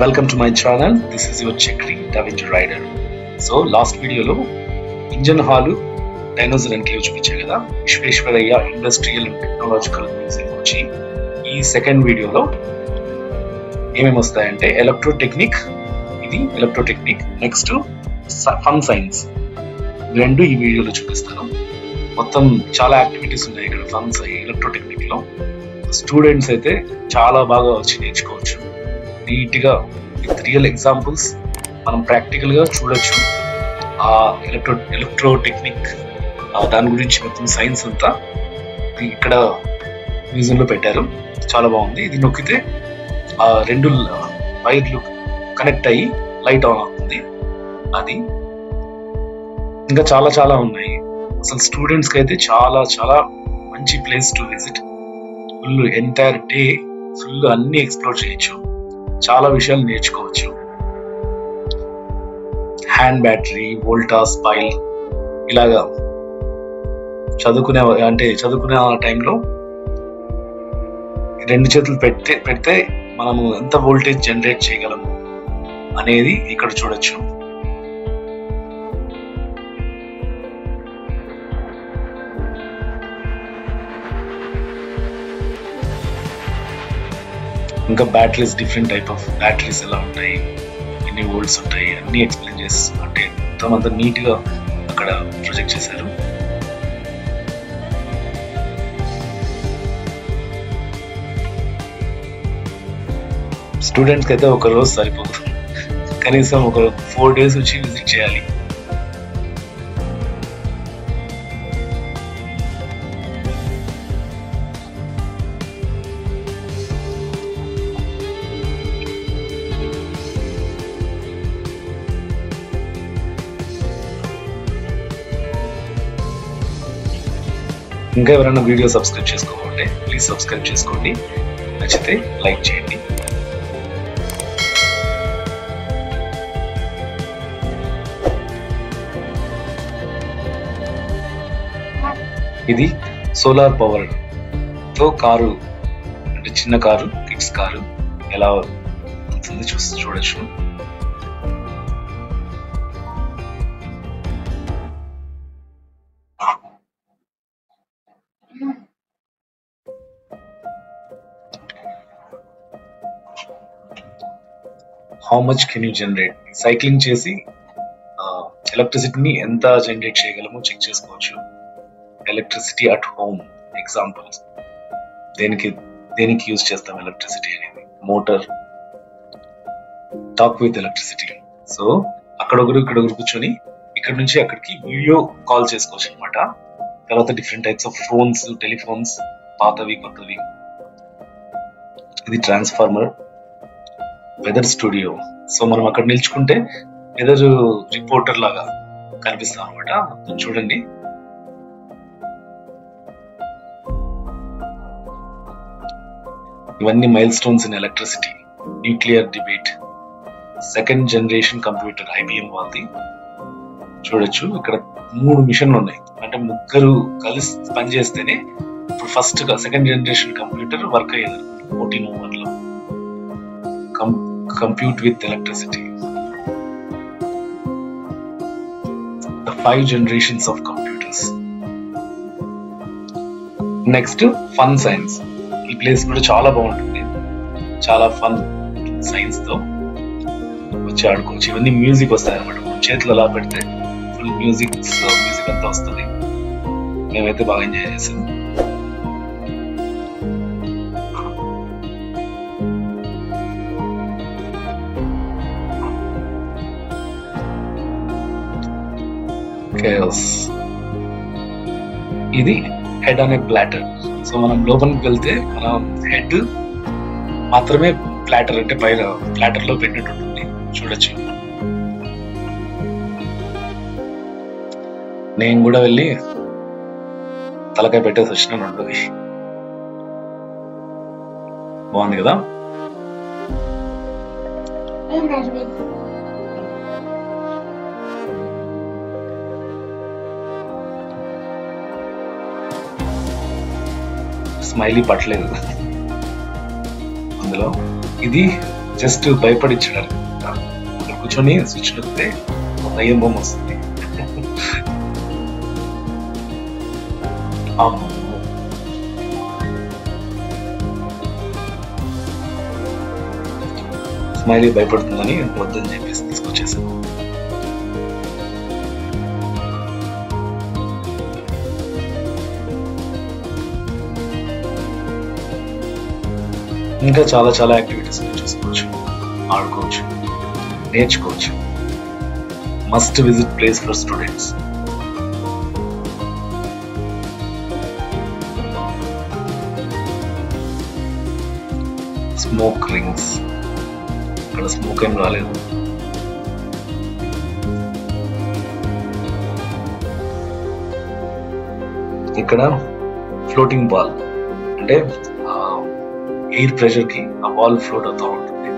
Welcome to my channel. This is your Chakri Davinci Rider. So last video lo engine hall dinosaur enclave చూపించా కదా Visvesvaraya industrial and technological museum వచ్చి ఈ second వీడియోలో ఏమేమి వస్తాయంటే ఎలక్ట్రోటెక్నిక్, ఇది ఎలక్ట్రోటెక్నిక్, నెక్స్ట్ ఫన్ సైన్స్, రెండు ఈ వీడియోలో చూపిస్తాను. మొత్తం చాలా యాక్టివిటీస్ ఉన్నాయి ఇక్కడ ఫన్ ఎలక్ట్రోటెక్నిక్ లో. స్టూడెంట్స్ అయితే చాలా బాగా వచ్చి నేర్చుకోవచ్చు నీట్ గా విత్ రియల్ ఎగ్జాంపుల్స్. మనం ప్రాక్టికల్ గా చూడొచ్చు ఆ ఎలక్ట్రోటెక్నిక్ దాని గురించి మొత్తం సైన్స్ అంతా ఇక్కడ మ్యూజియం లో పెట్టారు. చాలా బాగుంది. ఇది నొక్కితే ఆ రెండు వైర్లు కనెక్ట్ అయ్యి లైట్ ఆన్ అవుతుంది. అది ఇంకా చాలా చాలా ఉన్నాయి. అసలు స్టూడెంట్స్ కి అయితే చాలా చాలా మంచి place to visit. Full entire day full అన్ని ఎక్స్ప్లోర్ చేయొచ్చు, చాలా విషయాలు నేర్చుకోవచ్చు. హ్యాండ్ బ్యాటరీ, వోల్టాస్, పైల్, ఇలాగా చదువుకునే టైంలో రెండు చేతులు పెడితే మనము ఎంత వోల్టేజ్ జనరేట్ చేయగలము అనేది ఇక్కడ చూడొచ్చు. ఇంకా batteries, different type of batteries ఎలా ఉంటాయి, ఎన్ని వోల్ట్స్ ఉంటాయి అన్ని ఎక్స్ప్లెయిన్ చేసి అంటే మొత్తం అంతా నీట్ గా అక్కడ ప్రొజెక్ట్ చేశారు. స్టూడెంట్స్కి అయితే ఒక రోజు సరిపోదు, కనీసం ఒక 4 days వచ్చి విజిట్ చేయాలి. ఇంకా ఎవరైనా వీడియో సబ్స్క్రైబ్ చేసుకోవాలంటే ప్లీజ్ సబ్స్క్రైబ్ చేసుకోండి, నచ్చితే లైక్ చేయండి. ఇది సోలార్ పవర్ తో కారు, అంటే చిన్న కారు, కిడ్స్ కారు ఎలా ఉంటుంది చూడొచ్చు. How much can you generate? Cycling చేసి ఎలక్ట్రిసిటీని ఎంత జనరేట్ చేయగలమో చెక్ చేసుకోవచ్చు. ఎలక్ట్రిసిటీ అట్ హోమ్ ఎగ్జాంపుల్స్, దేనికి యూజ్ చేస్తాం ఎలక్ట్రిసిటీ అనేది. Motor, talk with electricity. So అక్కడ ఒకరు కూర్చొని ఇక్కడ నుంచి అక్కడికి వీడియో కాల్ చేసుకోవచ్చు అనమాట. తర్వాత different types of phones, telephones, పాతవి కొత్తవి. ఇది ట్రాన్స్ఫార్మర్. Weather studio. సో మనం అక్కడ నిల్చుకుంటే వెదర్ రిపోర్టర్ లాగా కనిపిస్తాం అనమాట. చూడండి, ఇవన్నీ mile stones in electricity. Nuclear debate, second generation computer, IBM వాళ్ళది. చూడొచ్చు ఇక్కడ 3 మిషన్లు ఉన్నాయి, అంటే ముగ్గురు కలిసి పనిచేస్తేనే ఇప్పుడు first second generation computer work అయ్యేది 1401 లో. Compute with electricity. The 5 generations of computers. Next fun science. ఈ ప్లేస్ కూడా చాలా బాగుంటుంది, చాలా ఫన్ సైన్స్ తో వచ్చి ఆడుకోవచ్చు. ఇవన్నీ మ్యూజిక్ వస్తాయి అనమాట. మనం చేతులు అలా పెడితే ఫుల్ మ్యూజిక్ అంతా వస్తుంది. మేమైతే బాగా ఎంజాయ్ చేసాం. ఇది హెడ్ అనే ప్లాటర్. సో మనం లోపలికి వెళ్తే మన హెడ్ మాత్రమే ప్లాటర్, అంటే పైన ప్లాటర్ లో పెట్టినట్టు ఉంటుంది. చూడొచ్చు. నేను కూడా వెళ్ళి తలకాయ పెట్టేసి వచ్చినాను. ఉంటుంది, బాగుంది కదా. స్మైలీ పట్టలేదు అందులో. ఇది జస్ట్ భయపడించడానికి అక్కడ కూర్చొని స్విచ్ నొక్కితే ఒక దయ్యం బొమ్మ వస్తుంది. స్మైలీ భయపడుతుందని వద్దని చెప్పేసి తీసుకొచ్చేసాను. ఇంకా చాలా చాలా యాక్టివిటీస్ చూసుకోవచ్చు, ఆడుకోవచ్చు, నేర్చుకోవచ్చు. Must visit place for students. Smoke rings, ఇక్కడ స్మోక్ ఏం రాలేదు. ఇక్కడ ఫ్లోటింగ్ బాల్, అంటే ఎయిర్ ప్రెషర్ కి ఆ బాల్ ఫ్లోట్ అవుతూ ఉంటుంది.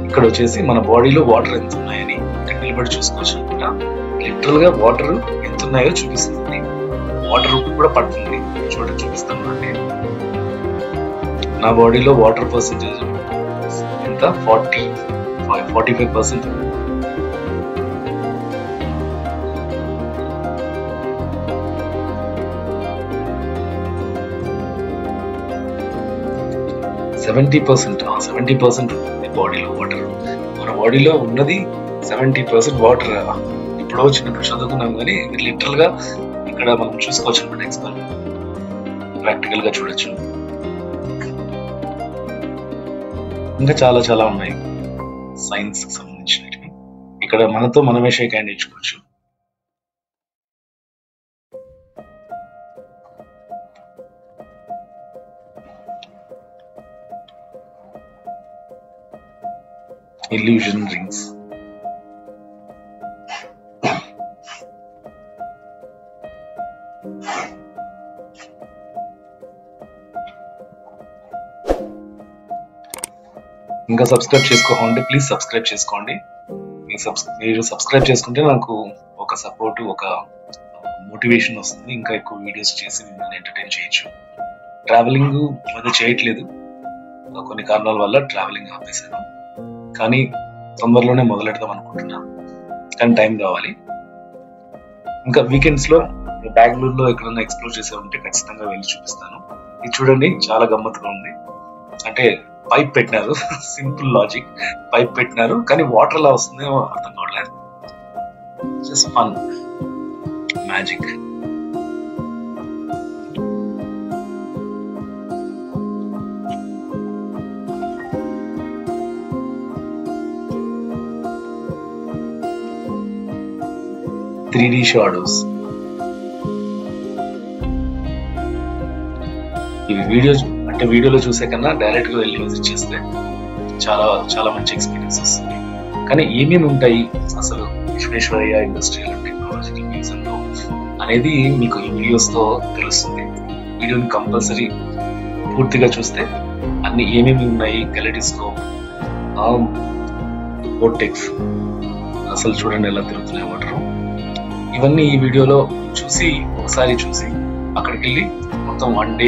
ఇక్కడ వచ్చేసి మన బాడీలో వాటర్ ఎంత ఉన్నాయని ఇక్కడ నిలబడి చూసుకోవచ్చు అనమాట. లిటరల్ గా వాటర్ ఎంత ఉన్నాయో చూపిస్తుంది. వాటర్ కూడా పడుతుంది, చూపిస్తాను అంటే నా బాడీలో వాటర్ పర్సెంటేజ్ ఎంత 45%. సెవెంటీ పర్సెంట్ ఉంటుంది బాడీలో వాటర్. మన బాడీలో ఉన్నది 70% వాటర్. ఎప్పుడో చిన్నప్పుడు చదువుకున్నాం, కానీ లిటరల్ గా ఇక్కడ మనం చూసుకోవచ్చు అనమాట. ఎక్స్పెరిమెంట్ ప్రాక్టికల్ గా చూడొచ్చు. ఇంకా చాలా చాలా ఉన్నాయి సైన్స్ కి సంబంధించినవి. ఇక్కడ మనతో మనమే షేక్ హ్యాండ్ ఇచ్చుకోవచ్చు. illusion rings. ఇంకా సబ్స్క్రైబ్ చేసుకోండి, ప్లీజ్ సబ్స్క్రైబ్ చేసుకోండి. మీరు సబ్స్క్రైబ్ చేసుకుంటే నాకు ఒక సపోర్ట్, ఒక మోటివేషన్ వస్తుంది. ఇంకా ఎక్కువ వీడియోస్ చేసి మిమ్మల్ని ఎంటర్టైన్ చేయొచ్చు. ట్రావెలింగ్ అది చేయట్లేదు, కొన్ని కారణాల వల్ల ట్రావెలింగ్ ఆపేసాను. కానీ తొందరలోనే మొదలెడదాం అనుకుంటున్నాను, కానీ టైం కావాలి. ఇంకా వీకెండ్స్ లో బెంగళూరులో ఎక్కడన్నా ఎక్స్ప్లోర్ చేసే ఉంటే ఖచ్చితంగా వెళ్ళి చూపిస్తాను. ఇది చూడండి, చాలా గమ్మత్తుగా ఉంది. అంటే పైప్ పెట్టినారు, సింపుల్ లాజిక్, పైప్ పెట్టినారు, కానీ వాటర్ ఎలా వస్తుందో అర్థం కావట్లేదు. Just fun, magic. Three shadows. ఇవి వీడియోలో చూసే కన్నా డైరెక్ట్ గా వెళ్ళి విజిట్ చేస్తే చాలా చాలా మంచి ఎక్స్పీరియన్స్ వస్తుంది. కానీ ఏమేమి ఉంటాయి అసలు Visvesvaraya industrial and technological museum లో అనేది మీకు ఈ వీడియోస్ తో తెలుస్తుంది. వీడియోని కంపల్సరీ పూర్తిగా చూస్తే అన్ని ఏమేమి ఉన్నాయి, కెలెడిస్కోప్, వోర్టెక్స్, అసలు చూడండి ఎలా తిరుగుతున్నాయి వాటర్. ఇవన్నీ ఈ వీడియోలో ఒకసారి చూసి అక్కడికి వెళ్ళి మొత్తం 1 డే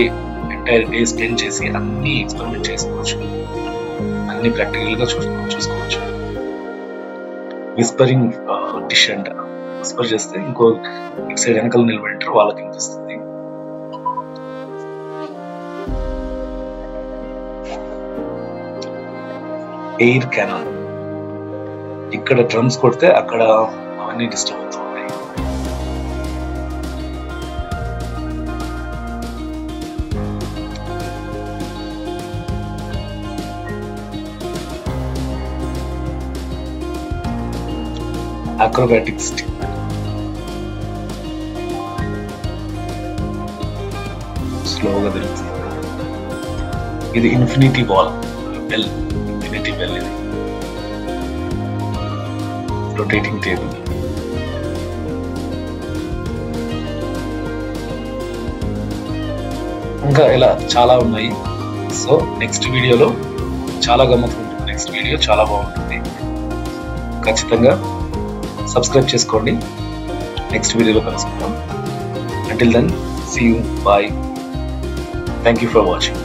ఎంటైర్ డే స్పెండ్ చేసి అన్ని ఎక్స్పెరిమెంట్ చేసుకోవచ్చు, అన్ని ప్రాక్టికల్ గా చూసుకోవచ్చు. విస్పరింగ్ డిష్ అంట, విస్పర్ చేస్తే ఇంకో ఇటు సైడ్ వెనకాల నిలబెట్టారు, వాళ్ళకి వినిపిస్తుంది. ఎయిర్ కెనాన్, ఇక్కడ డ్రమ్స్ కొడితే అక్కడ అవన్నీ డిస్టర్బ్ అవుతూ ఉంటాయి. acrobatic stick, స్లోగా తిరుగుతుంది. ఇది infinity ball, bell, infinity bell. ఇది రొటేటింగ్ టేబుల్. ఇంకా ఇలా చాలా ఉన్నాయి. సో నెక్స్ట్ వీడియోలో చాలా గమ్మత్తు ఉంటుంది. నెక్స్ట్ వీడియో చాలా బాగుంటుంది, ఖచ్చితంగా సబ్స్క్రైబ్ చేసుకోండి. నెక్స్ట్ వీడియోలో కలుసుకుందాం. Until then, see you. Bye. Thank you for watching.